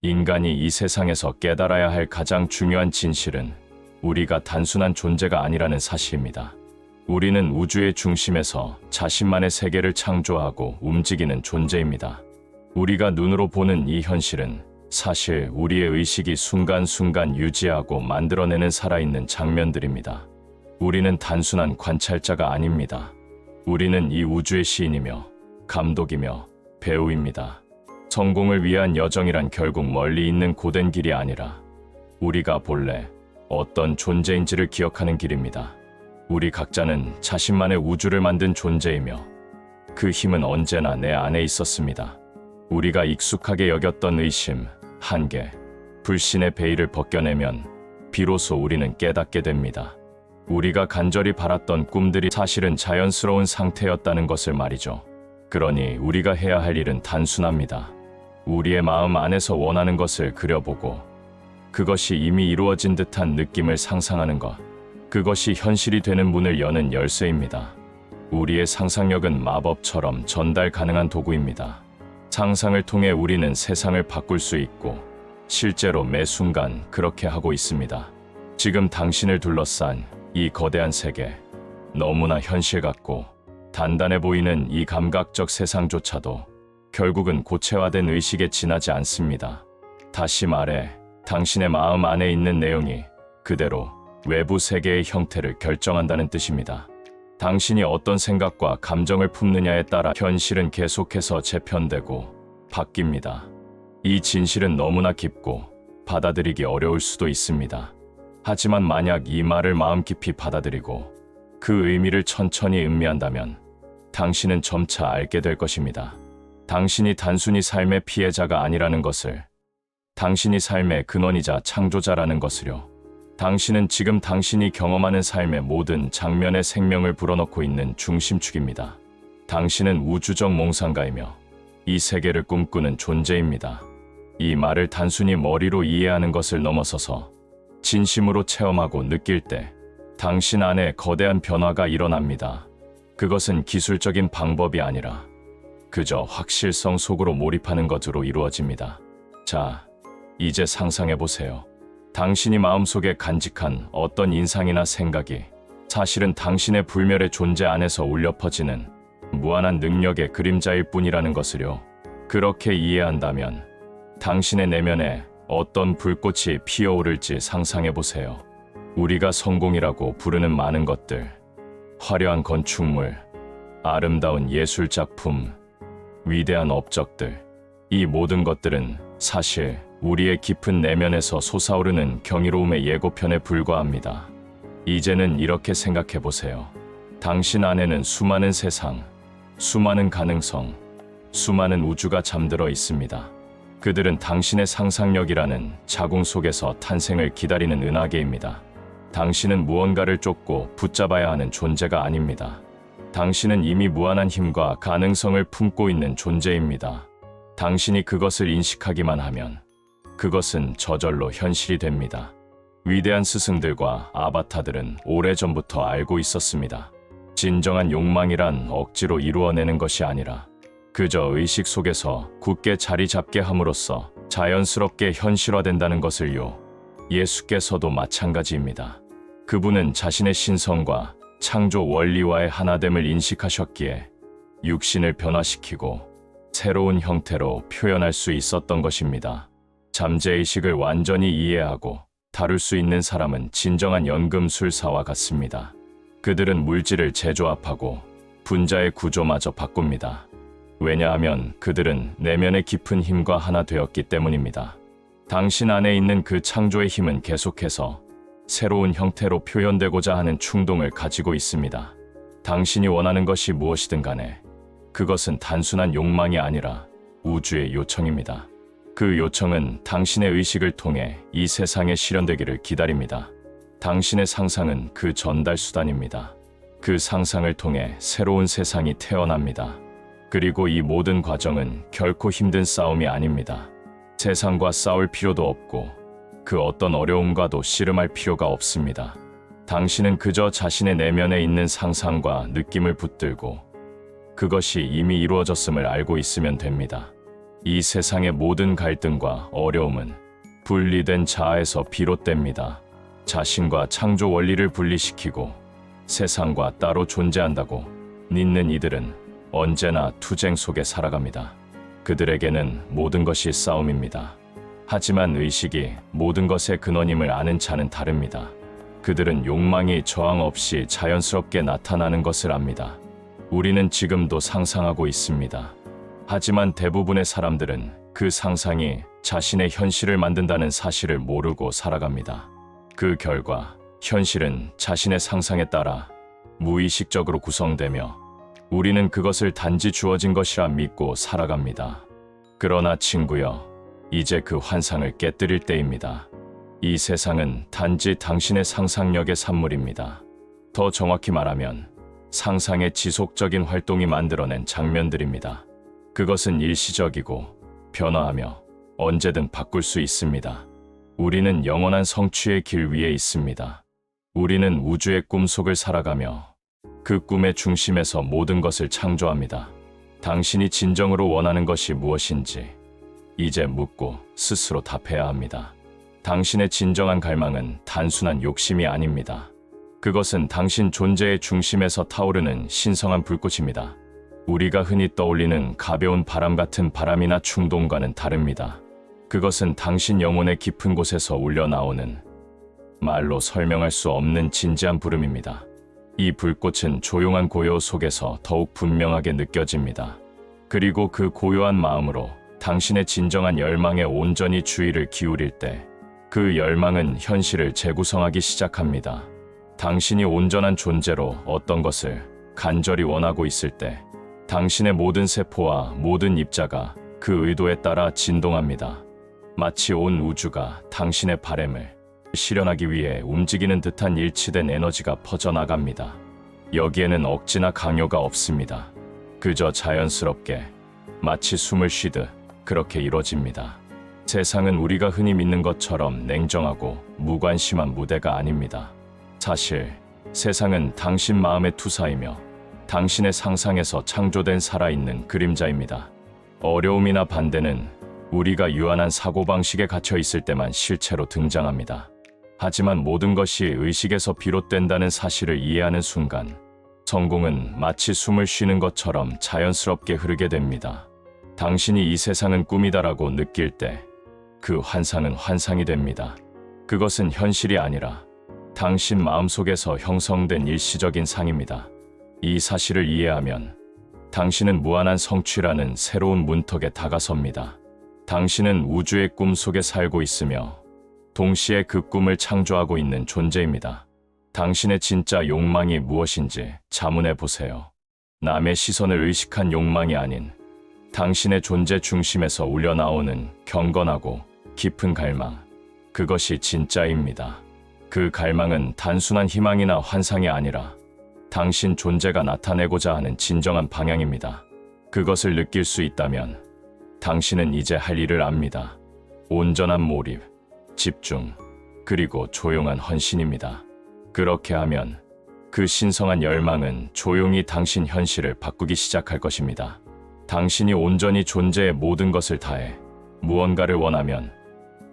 인간이 이 세상에서 깨달아야 할 가장 중요한 진실은 우리가 단순한 존재가 아니라는 사실입니다. 우리는 우주의 중심에서 자신만의 세계를 창조하고 움직이는 존재입니다. 우리가 눈으로 보는 이 현실은 사실 우리의 의식이 순간순간 유지하고 만들어내는 살아있는 장면들입니다. 우리는 단순한 관찰자가 아닙니다. 우리는 이 우주의 시인이며 감독이며 배우입니다. 성공을 위한 여정이란 결국 멀리 있는 고된 길이 아니라 우리가 본래 어떤 존재인지를 기억하는 길입니다. 우리 각자는 자신만의 우주를 만든 존재이며 그 힘은 언제나 내 안에 있었습니다. 우리가 익숙하게 여겼던 의심, 한계, 불신의 베일을 벗겨내면 비로소 우리는 깨닫게 됩니다. 우리가 간절히 바랐던 꿈들이 사실은 자연스러운 상태였다는 것을 말이죠. 그러니 우리가 해야 할 일은 단순합니다. 우리의 마음 안에서 원하는 것을 그려보고 그것이 이미 이루어진 듯한 느낌을 상상하는 것. 그것이 현실이 되는 문을 여는 열쇠입니다. 우리의 상상력은 마법처럼 전달 가능한 도구입니다. 상상을 통해 우리는 세상을 바꿀 수 있고 실제로 매 순간 그렇게 하고 있습니다. 지금 당신을 둘러싼 이 거대한 세계, 너무나 현실 같고 단단해 보이는 이 감각적 세상조차도 결국은 고체화된 의식에 지나지 않습니다. 다시 말해, 당신의 마음 안에 있는 내용이 그대로 외부 세계의 형태를 결정한다는 뜻입니다. 당신이 어떤 생각과 감정을 품느냐에 따라 현실은 계속해서 재편되고 바뀝니다. 이 진실은 너무나 깊고 받아들이기 어려울 수도 있습니다. 하지만 만약 이 말을 마음 깊이 받아들이고 그 의미를 천천히 음미한다면 당신은 점차 알게 될 것입니다. 당신이 단순히 삶의 피해자가 아니라는 것을, 당신이 삶의 근원이자 창조자라는 것을요. 당신은 지금 당신이 경험하는 삶의 모든 장면에 생명을 불어넣고 있는 중심축입니다. 당신은 우주적 몽상가이며 이 세계를 꿈꾸는 존재입니다. 이 말을 단순히 머리로 이해하는 것을 넘어서서 진심으로 체험하고 느낄 때 당신 안에 거대한 변화가 일어납니다. 그것은 기술적인 방법이 아니라 그저 확실성 속으로 몰입하는 것으로 이루어집니다. 자, 이제 상상해보세요. 당신이 마음속에 간직한 어떤 인상이나 생각이 사실은 당신의 불멸의 존재 안에서 울려 퍼지는 무한한 능력의 그림자일 뿐이라는 것을요. 그렇게 이해한다면 당신의 내면에 어떤 불꽃이 피어오를지 상상해보세요. 우리가 성공이라고 부르는 많은 것들, 화려한 건축물, 아름다운 예술작품, 위대한 업적들, 이 모든 것들은 사실 우리의 깊은 내면에서 솟아오르는 경이로움의 예고편에 불과합니다. 이제는 이렇게 생각해보세요. 당신 안에는 수많은 세상, 수많은 가능성, 수많은 우주가 잠들어 있습니다. 그들은 당신의 상상력이라는 자궁 속에서 탄생을 기다리는 은하계입니다. 당신은 무언가를 쫓고 붙잡아야 하는 존재가 아닙니다. 당신은 이미 무한한 힘과 가능성을 품고 있는 존재입니다. 당신이 그것을 인식하기만 하면 그것은 저절로 현실이 됩니다. 위대한 스승들과 아바타들은 오래전부터 알고 있었습니다. 진정한 욕망이란 억지로 이루어내는 것이 아니라 그저 의식 속에서 굳게 자리 잡게 함으로써 자연스럽게 현실화된다는 것을요. 예수께서도 마찬가지입니다. 그분은 자신의 신성과 창조 원리와의 하나됨을 인식하셨기에 육신을 변화시키고 새로운 형태로 표현할 수 있었던 것입니다. 잠재의식을 완전히 이해하고 다룰 수 있는 사람은 진정한 연금술사와 같습니다. 그들은 물질을 재조합하고 분자의 구조마저 바꿉니다. 왜냐하면 그들은 내면의 깊은 힘과 하나 되었기 때문입니다. 당신 안에 있는 그 창조의 힘은 계속해서 새로운 형태로 표현되고자 하는 충동을 가지고 있습니다. 당신이 원하는 것이 무엇이든 간에 그것은 단순한 욕망이 아니라 우주의 요청입니다. 그 요청은 당신의 의식을 통해 이 세상에 실현되기를 기다립니다. 당신의 상상은 그 전달 수단입니다. 그 상상을 통해 새로운 세상이 태어납니다. 그리고 이 모든 과정은 결코 힘든 싸움이 아닙니다. 세상과 싸울 필요도 없고 그 어떤 어려움과도 씨름할 필요가 없습니다. 당신은 그저 자신의 내면에 있는 상상과 느낌을 붙들고 그것이 이미 이루어졌음을 알고 있으면 됩니다. 이 세상의 모든 갈등과 어려움은 분리된 자아에서 비롯됩니다. 자신과 창조 원리를 분리시키고 세상과 따로 존재한다고 믿는 이들은 언제나 투쟁 속에 살아갑니다. 그들에게는 모든 것이 싸움입니다. 하지만 의식이 모든 것의 근원임을 아는 자는 다릅니다. 그들은 욕망이 저항 없이 자연스럽게 나타나는 것을 압니다. 우리는 지금도 상상하고 있습니다. 하지만 대부분의 사람들은 그 상상이 자신의 현실을 만든다는 사실을 모르고 살아갑니다. 그 결과 현실은 자신의 상상에 따라 무의식적으로 구성되며 우리는 그것을 단지 주어진 것이라 믿고 살아갑니다. 그러나 친구여, 이제 그 환상을 깨뜨릴 때입니다. 이 세상은 단지 당신의 상상력의 산물입니다. 더 정확히 말하면 상상의 지속적인 활동이 만들어낸 장면들입니다. 그것은 일시적이고 변화하며 언제든 바꿀 수 있습니다. 우리는 영원한 성취의 길 위에 있습니다. 우리는 우주의 꿈속을 살아가며 그 꿈의 중심에서 모든 것을 창조합니다. 당신이 진정으로 원하는 것이 무엇인지 이제 묻고 스스로 답해야 합니다. 당신의 진정한 갈망은 단순한 욕심이 아닙니다. 그것은 당신 존재의 중심에서 타오르는 신성한 불꽃입니다. 우리가 흔히 떠올리는 가벼운 바람 같은 바람이나 충동과는 다릅니다. 그것은 당신 영혼의 깊은 곳에서 울려나오는 말로 설명할 수 없는 진지한 부름입니다. 이 불꽃은 조용한 고요 속에서 더욱 분명하게 느껴집니다. 그리고 그 고요한 마음으로 당신의 진정한 열망에 온전히 주의를 기울일 때 그 열망은 현실을 재구성하기 시작합니다. 당신이 온전한 존재로 어떤 것을 간절히 원하고 있을 때 당신의 모든 세포와 모든 입자가 그 의도에 따라 진동합니다. 마치 온 우주가 당신의 바램을 실현하기 위해 움직이는 듯한 일치된 에너지가 퍼져나갑니다. 여기에는 억지나 강요가 없습니다. 그저 자연스럽게 마치 숨을 쉬듯 그렇게 이루어집니다. 세상은 우리가 흔히 믿는 것처럼 냉정하고 무관심한 무대가 아닙니다. 사실 세상은 당신 마음의 투사이며 당신의 상상에서 창조된 살아있는 그림자입니다. 어려움이나 반대는 우리가 유한한 사고방식에 갇혀 있을 때만 실체로 등장합니다. 하지만 모든 것이 의식에서 비롯된다는 사실을 이해하는 순간 성공은 마치 숨을 쉬는 것처럼 자연스럽게 흐르게 됩니다. 당신이 이 세상은 꿈이다라고 느낄 때 그 환상은 환상이 됩니다. 그것은 현실이 아니라 당신 마음속에서 형성된 일시적인 상입니다. 이 사실을 이해하면 당신은 무한한 성취라는 새로운 문턱에 다가섭니다. 당신은 우주의 꿈 속에 살고 있으며 동시에 그 꿈을 창조하고 있는 존재입니다. 당신의 진짜 욕망이 무엇인지 자문해 보세요. 남의 시선을 의식한 욕망이 아닌 당신의 존재 중심에서 울려나오는 경건하고 깊은 갈망, 그것이 진짜입니다. 그 갈망은 단순한 희망이나 환상이 아니라 당신 존재가 나타내고자 하는 진정한 방향입니다. 그것을 느낄 수 있다면 당신은 이제 할 일을 압니다. 온전한 몰입, 집중, 그리고 조용한 헌신입니다. 그렇게 하면 그 신성한 열망은 조용히 당신 현실을 바꾸기 시작할 것입니다. 당신이 온전히 존재의 모든 것을 다해 무언가를 원하면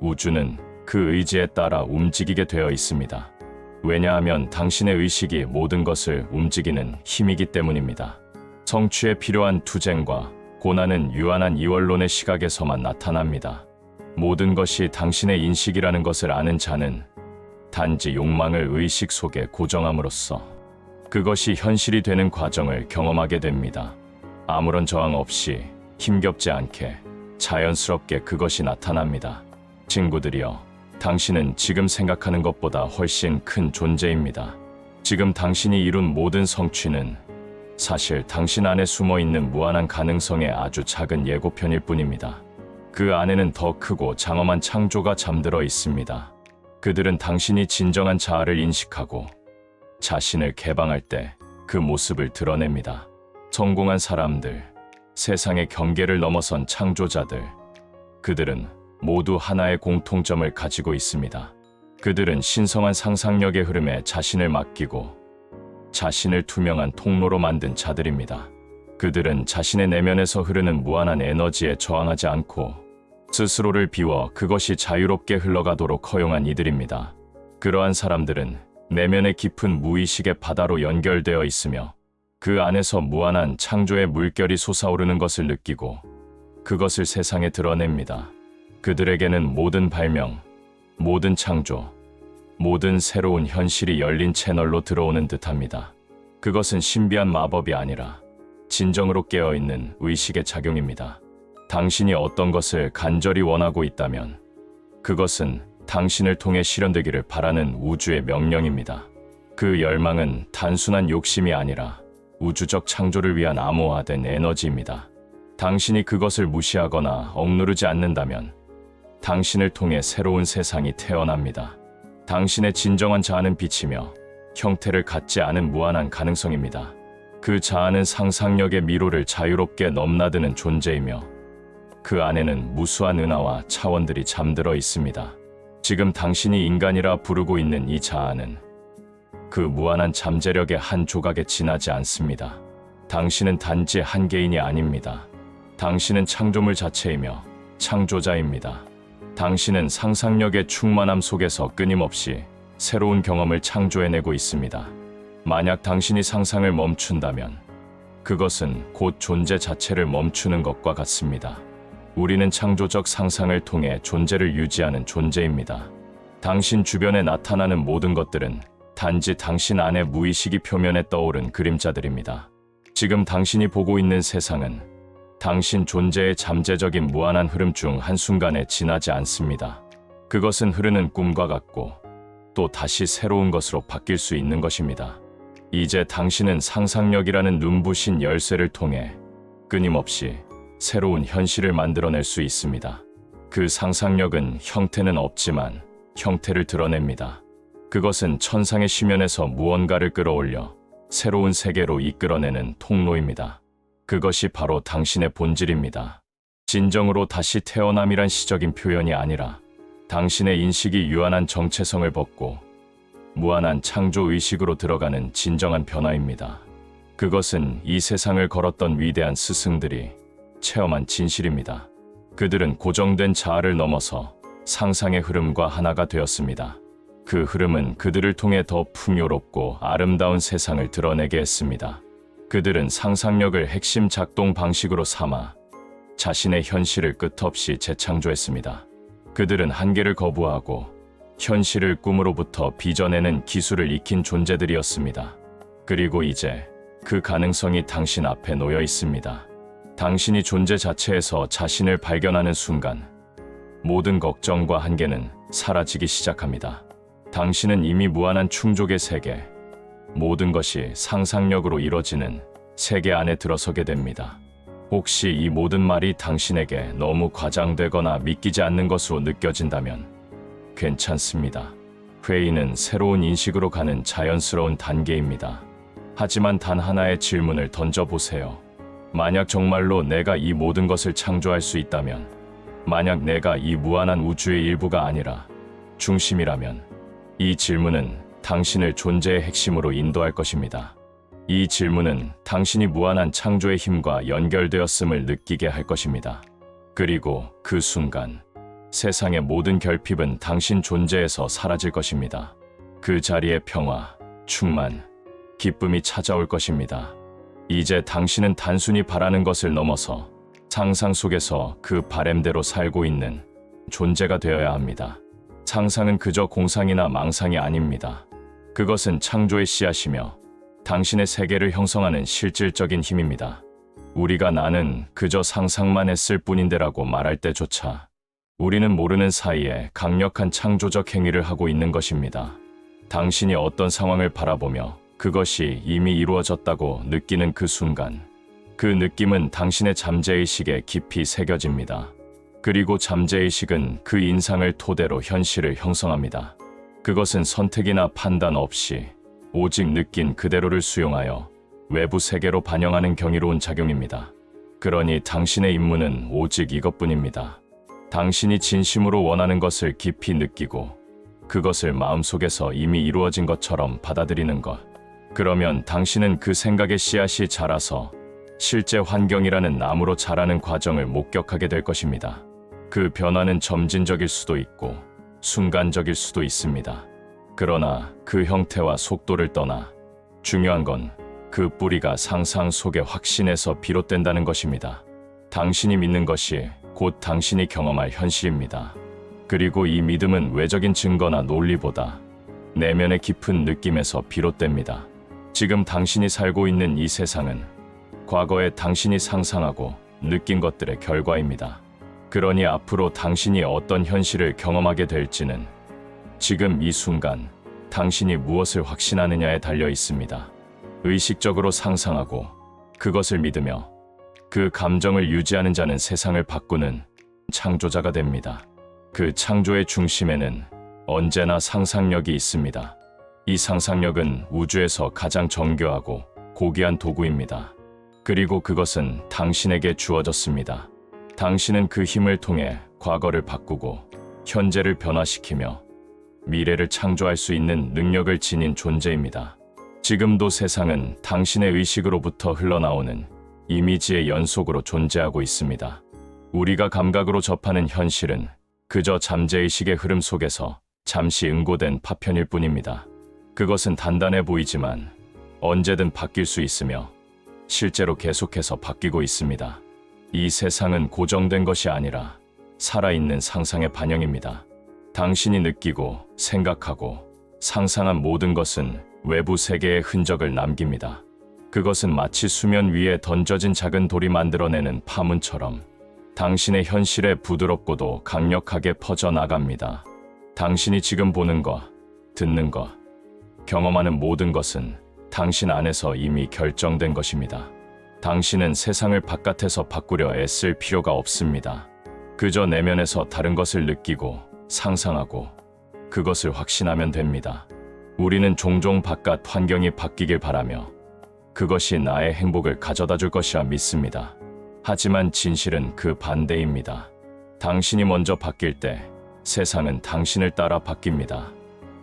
우주는 그 의지에 따라 움직이게 되어 있습니다. 왜냐하면 당신의 의식이 모든 것을 움직이는 힘이기 때문입니다. 성취에 필요한 투쟁과 고난은 유한한 이원론의 시각에서만 나타납니다. 모든 것이 당신의 인식이라는 것을 아는 자는 단지 욕망을 의식 속에 고정함으로써 그것이 현실이 되는 과정을 경험하게 됩니다. 아무런 저항 없이 힘겹지 않게 자연스럽게 그것이 나타납니다. 친구들이여, 당신은 지금 생각하는 것보다 훨씬 큰 존재입니다. 지금 당신이 이룬 모든 성취는 사실 당신 안에 숨어있는 무한한 가능성의 아주 작은 예고편일 뿐입니다. 그 안에는 더 크고 장엄한 창조가 잠들어 있습니다. 그들은 당신이 진정한 자아를 인식하고 자신을 개방할 때 그 모습을 드러냅니다. 성공한 사람들, 세상의 경계를 넘어선 창조자들, 그들은 모두 하나의 공통점을 가지고 있습니다. 그들은 신성한 상상력의 흐름에 자신을 맡기고 자신을 투명한 통로로 만든 자들입니다. 그들은 자신의 내면에서 흐르는 무한한 에너지에 저항하지 않고 스스로를 비워 그것이 자유롭게 흘러가도록 허용한 이들입니다. 그러한 사람들은 내면의 깊은 무의식의 바다로 연결되어 있으며 그 안에서 무한한 창조의 물결이 솟아오르는 것을 느끼고 그것을 세상에 드러냅니다. 그들에게는 모든 발명, 모든 창조, 모든 새로운 현실이 열린 채널로 들어오는 듯합니다. 그것은 신비한 마법이 아니라 진정으로 깨어있는 의식의 작용입니다. 당신이 어떤 것을 간절히 원하고 있다면 그것은 당신을 통해 실현되기를 바라는 우주의 명령입니다. 그 열망은 단순한 욕심이 아니라 우주적 창조를 위한 암호화된 에너지입니다. 당신이 그것을 무시하거나 억누르지 않는다면 당신을 통해 새로운 세상이 태어납니다. 당신의 진정한 자아는 빛이며 형태를 갖지 않은 무한한 가능성입니다. 그 자아는 상상력의 미로를 자유롭게 넘나드는 존재이며 그 안에는 무수한 은하와 차원들이 잠들어 있습니다. 지금 당신이 인간이라 부르고 있는 이 자아는 그 무한한 잠재력의 한 조각에 지나지 않습니다. 당신은 단지 한 개인이 아닙니다. 당신은 창조물 자체이며 창조자입니다. 당신은 상상력의 충만함 속에서 끊임없이 새로운 경험을 창조해내고 있습니다. 만약 당신이 상상을 멈춘다면 그것은 곧 존재 자체를 멈추는 것과 같습니다. 우리는 창조적 상상을 통해 존재를 유지하는 존재입니다. 당신 주변에 나타나는 모든 것들은 단지 당신 안의 무의식이 표면에 떠오른 그림자들입니다. 지금 당신이 보고 있는 세상은 당신 존재의 잠재적인 무한한 흐름 중 한순간에 지나지 않습니다. 그것은 흐르는 꿈과 같고 또 다시 새로운 것으로 바뀔 수 있는 것입니다. 이제 당신은 상상력이라는 눈부신 열쇠를 통해 끊임없이 새로운 현실을 만들어낼 수 있습니다. 그 상상력은 형태는 없지만 형태를 드러냅니다. 그것은 천상의 심연에서 무언가를 끌어올려 새로운 세계로 이끌어내는 통로입니다. 그것이 바로 당신의 본질입니다. 진정으로 다시 태어남이란 시적인 표현이 아니라 당신의 인식이 유한한 정체성을 벗고 무한한 창조 의식으로 들어가는 진정한 변화입니다. 그것은 이 세상을 걸었던 위대한 스승들이 체험한 진실입니다. 그들은 고정된 자아를 넘어서 상상의 흐름과 하나가 되었습니다. 그 흐름은 그들을 통해 더 풍요롭고 아름다운 세상을 드러내게 했습니다. 그들은 상상력을 핵심 작동 방식으로 삼아 자신의 현실을 끝없이 재창조했습니다. 그들은 한계를 거부하고 현실을 꿈으로부터 빚어내는 기술을 익힌 존재들이었습니다. 그리고 이제 그 가능성이 당신 앞에 놓여 있습니다. 당신이 존재 자체에서 자신을 발견하는 순간 모든 걱정과 한계는 사라지기 시작합니다. 당신은 이미 무한한 충족의 세계, 모든 것이 상상력으로 이뤄지는 세계 안에 들어서게 됩니다. 혹시 이 모든 말이 당신에게 너무 과장되거나 믿기지 않는 것으로 느껴진다면 괜찮습니다. 회의는 새로운 인식으로 가는 자연스러운 단계입니다. 하지만 단 하나의 질문을 던져보세요. 만약 정말로 내가 이 모든 것을 창조할 수 있다면, 만약 내가 이 무한한 우주의 일부가 아니라 중심이라면, 이 질문은 당신을 존재의 핵심으로 인도할 것입니다. 이 질문은 당신이 무한한 창조의 힘과 연결되었음을 느끼게 할 것입니다. 그리고 그 순간 세상의 모든 결핍은 당신 존재에서 사라질 것입니다. 그 자리에 평화, 충만, 기쁨이 찾아올 것입니다. 이제 당신은 단순히 바라는 것을 넘어서 상상 속에서 그 바램대로 살고 있는 존재가 되어야 합니다. 상상은 그저 공상이나 망상이 아닙니다. 그것은 창조의 씨앗이며 당신의 세계를 형성하는 실질적인 힘입니다. 우리가 나는 그저 상상만 했을 뿐인데라고 말할 때조차 우리는 모르는 사이에 강력한 창조적 행위를 하고 있는 것입니다. 당신이 어떤 상황을 바라보며 그것이 이미 이루어졌다고 느끼는 그 순간, 그 느낌은 당신의 잠재의식에 깊이 새겨집니다. 그리고 잠재의식은 그 인상을 토대로 현실을 형성합니다. 그것은 선택이나 판단 없이 오직 느낀 그대로를 수용하여 외부 세계로 반영하는 경이로운 작용입니다. 그러니 당신의 임무는 오직 이것뿐입니다. 당신이 진심으로 원하는 것을 깊이 느끼고 그것을 마음속에서 이미 이루어진 것처럼 받아들이는 것. 그러면 당신은 그 생각의 씨앗이 자라서 실제 환경이라는 나무로 자라는 과정을 목격하게 될 것입니다. 그 변화는 점진적일 수도 있고 순간적일 수도 있습니다. 그러나 그 형태와 속도를 떠나 중요한 건 그 뿌리가 상상 속의 확신에서 비롯된다는 것입니다. 당신이 믿는 것이 곧 당신이 경험할 현실입니다. 그리고 이 믿음은 외적인 증거나 논리보다 내면의 깊은 느낌에서 비롯됩니다. 지금 당신이 살고 있는 이 세상은 과거에 당신이 상상하고 느낀 것들의 결과입니다. 그러니 앞으로 당신이 어떤 현실을 경험하게 될지는 지금 이 순간 당신이 무엇을 확신하느냐에 달려 있습니다. 의식적으로 상상하고 그것을 믿으며 그 감정을 유지하는 자는 세상을 바꾸는 창조자가 됩니다. 그 창조의 중심에는 언제나 상상력이 있습니다. 이 상상력은 우주에서 가장 정교하고 고귀한 도구입니다. 그리고 그것은 당신에게 주어졌습니다. 당신은 그 힘을 통해 과거를 바꾸고 현재를 변화시키며 미래를 창조할 수 있는 능력을 지닌 존재입니다. 지금도 세상은 당신의 의식으로부터 흘러나오는 이미지의 연속으로 존재하고 있습니다. 우리가 감각으로 접하는 현실은 그저 잠재의식의 흐름 속에서 잠시 응고된 파편일 뿐입니다. 그것은 단단해 보이지만 언제든 바뀔 수 있으며 실제로 계속해서 바뀌고 있습니다. 이 세상은 고정된 것이 아니라 살아있는 상상의 반영입니다. 당신이 느끼고 생각하고 상상한 모든 것은 외부 세계의 흔적을 남깁니다. 그것은 마치 수면 위에 던져진 작은 돌이 만들어내는 파문처럼 당신의 현실에 부드럽고도 강력하게 퍼져나갑니다. 당신이 지금 보는 것, 듣는 것, 경험하는 모든 것은 당신 안에서 이미 결정된 것입니다. 당신은 세상을 바깥에서 바꾸려 애쓸 필요가 없습니다. 그저 내면에서 다른 것을 느끼고 상상하고 그것을 확신하면 됩니다. 우리는 종종 바깥 환경이 바뀌길 바라며 그것이 나의 행복을 가져다 줄 것이라 믿습니다. 하지만 진실은 그 반대입니다. 당신이 먼저 바뀔 때 세상은 당신을 따라 바뀝니다.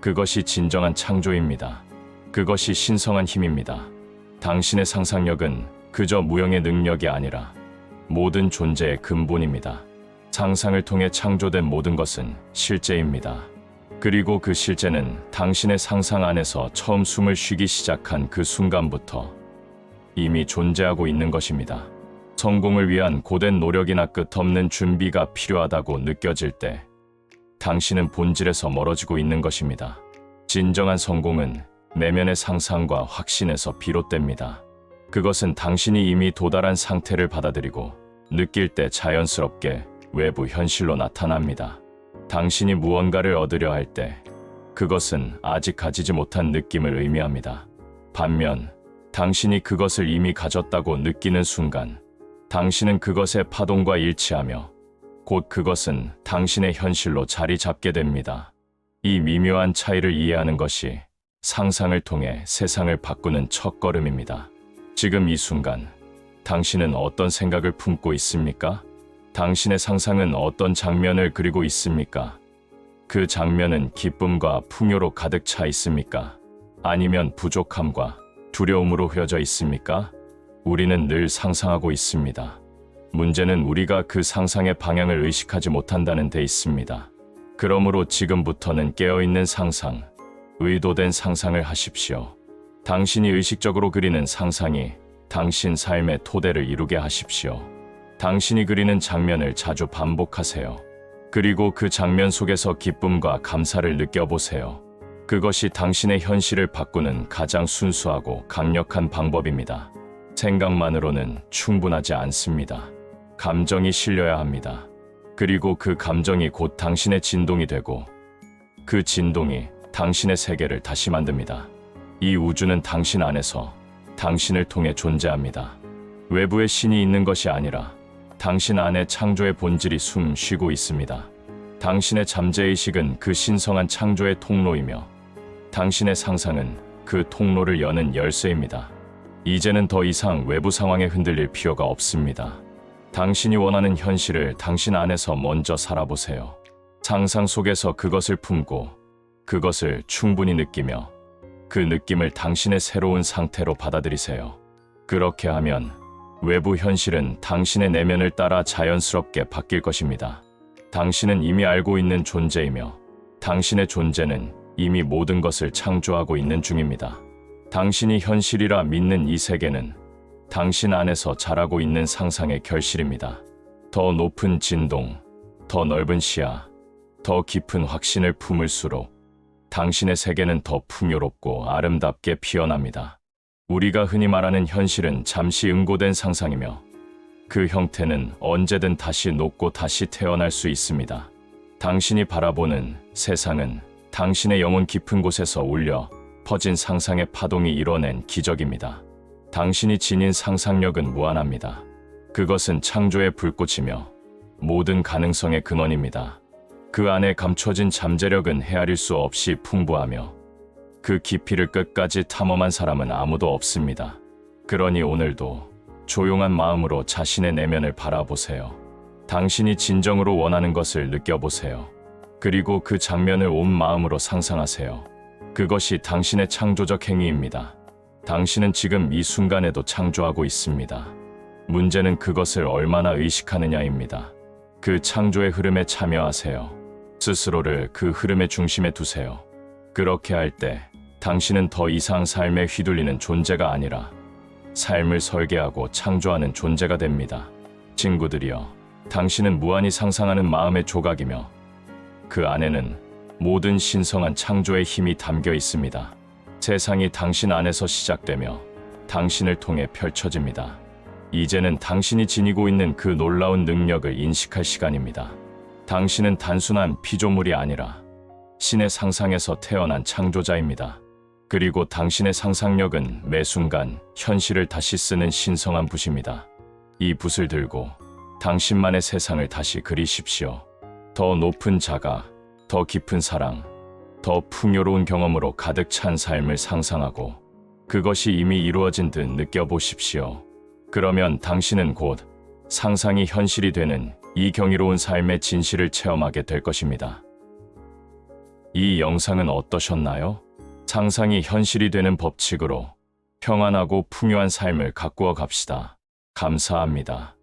그것이 진정한 창조입니다. 그것이 신성한 힘입니다. 당신의 상상력은 그저 무형의 능력이 아니라 모든 존재의 근본입니다. 상상을 통해 창조된 모든 것은 실제입니다. 그리고 그 실제는 당신의 상상 안에서 처음 숨을 쉬기 시작한 그 순간부터 이미 존재하고 있는 것입니다. 성공을 위한 고된 노력이나 끝없는 준비가 필요하다고 느껴질 때 당신은 본질에서 멀어지고 있는 것입니다. 진정한 성공은 내면의 상상과 확신에서 비롯됩니다. 그것은 당신이 이미 도달한 상태를 받아들이고 느낄 때 자연스럽게 외부 현실로 나타납니다. 당신이 무언가를 얻으려 할 때 그것은 아직 가지지 못한 느낌을 의미합니다. 반면 당신이 그것을 이미 가졌다고 느끼는 순간 당신은 그것의 파동과 일치하며 곧 그것은 당신의 현실로 자리 잡게 됩니다. 이 미묘한 차이를 이해하는 것이 상상을 통해 세상을 바꾸는 첫걸음입니다. 지금 이 순간 당신은 어떤 생각을 품고 있습니까? 당신의 상상은 어떤 장면을 그리고 있습니까? 그 장면은 기쁨과 풍요로 가득 차 있습니까? 아니면 부족함과 두려움으로 휘어져 있습니까? 우리는 늘 상상하고 있습니다. 문제는 우리가 그 상상의 방향을 의식하지 못한다는 데 있습니다. 그러므로 지금부터는 깨어있는 상상, 의도된 상상을 하십시오. 당신이 의식적으로 그리는 상상이 당신 삶의 토대를 이루게 하십시오. 당신이 그리는 장면을 자주 반복하세요. 그리고 그 장면 속에서 기쁨과 감사를 느껴보세요. 그것이 당신의 현실을 바꾸는 가장 순수하고 강력한 방법입니다. 생각만으로는 충분하지 않습니다. 감정이 실려야 합니다. 그리고 그 감정이 곧 당신의 진동이 되고 그 진동이 당신의 세계를 다시 만듭니다. 이 우주는 당신 안에서 당신을 통해 존재합니다. 외부에 신이 있는 것이 아니라 당신 안에 창조의 본질이 숨 쉬고 있습니다. 당신의 잠재의식은 그 신성한 창조의 통로이며 당신의 상상은 그 통로를 여는 열쇠입니다. 이제는 더 이상 외부 상황에 흔들릴 필요가 없습니다. 당신이 원하는 현실을 당신 안에서 먼저 살아보세요. 상상 속에서 그것을 품고 그것을 충분히 느끼며 그 느낌을 당신의 새로운 상태로 받아들이세요. 그렇게 하면 외부 현실은 당신의 내면을 따라 자연스럽게 바뀔 것입니다. 당신은 이미 알고 있는 존재이며 당신의 존재는 이미 모든 것을 창조하고 있는 중입니다. 당신이 현실이라 믿는 이 세계는 당신 안에서 자라고 있는 상상의 결실입니다. 더 높은 진동, 더 넓은 시야, 더 깊은 확신을 품을수록 당신의 세계는 더 풍요롭고 아름답게 피어납니다. 우리가 흔히 말하는 현실은 잠시 응고된 상상이며 그 형태는 언제든 다시 녹고 다시 태어날 수 있습니다. 당신이 바라보는 세상은 당신의 영혼 깊은 곳에서 울려 퍼진 상상의 파동이 이뤄낸 기적입니다. 당신이 지닌 상상력은 무한합니다. 그것은 창조의 불꽃이며 모든 가능성의 근원입니다. 그 안에 감춰진 잠재력은 헤아릴 수 없이 풍부하며 그 깊이를 끝까지 탐험한 사람은 아무도 없습니다. 그러니 오늘도 조용한 마음으로 자신의 내면을 바라보세요. 당신이 진정으로 원하는 것을 느껴보세요. 그리고 그 장면을 온 마음으로 상상하세요. 그것이 당신의 창조적 행위입니다. 당신은 지금 이 순간에도 창조하고 있습니다. 문제는 그것을 얼마나 의식하느냐입니다. 그 창조의 흐름에 참여하세요. 스스로를 그 흐름의 중심에 두세요. 그렇게 할 때 당신은 더 이상 삶에 휘둘리는 존재가 아니라 삶을 설계하고 창조하는 존재가 됩니다. 친구들이여, 당신은 무한히 상상하는 마음의 조각이며 그 안에는 모든 신성한 창조의 힘이 담겨 있습니다. 세상이 당신 안에서 시작되며 당신을 통해 펼쳐집니다. 이제는 당신이 지니고 있는 그 놀라운 능력을 인식할 시간입니다. 당신은 단순한 피조물이 아니라 신의 상상에서 태어난 창조자입니다. 그리고 당신의 상상력은 매 순간 현실을 다시 쓰는 신성한 붓입니다. 이 붓을 들고 당신만의 세상을 다시 그리십시오. 더 높은 자가, 더 깊은 사랑, 더 풍요로운 경험으로 가득 찬 삶을 상상하고 그것이 이미 이루어진 듯 느껴보십시오. 그러면 당신은 곧 상상이 현실이 되는 이 경이로운 삶의 진실을 체험하게 될 것입니다. 이 영상은 어떠셨나요? 상상이 현실이 되는 법칙으로 평안하고 풍요한 삶을 가꾸어 갑시다. 감사합니다.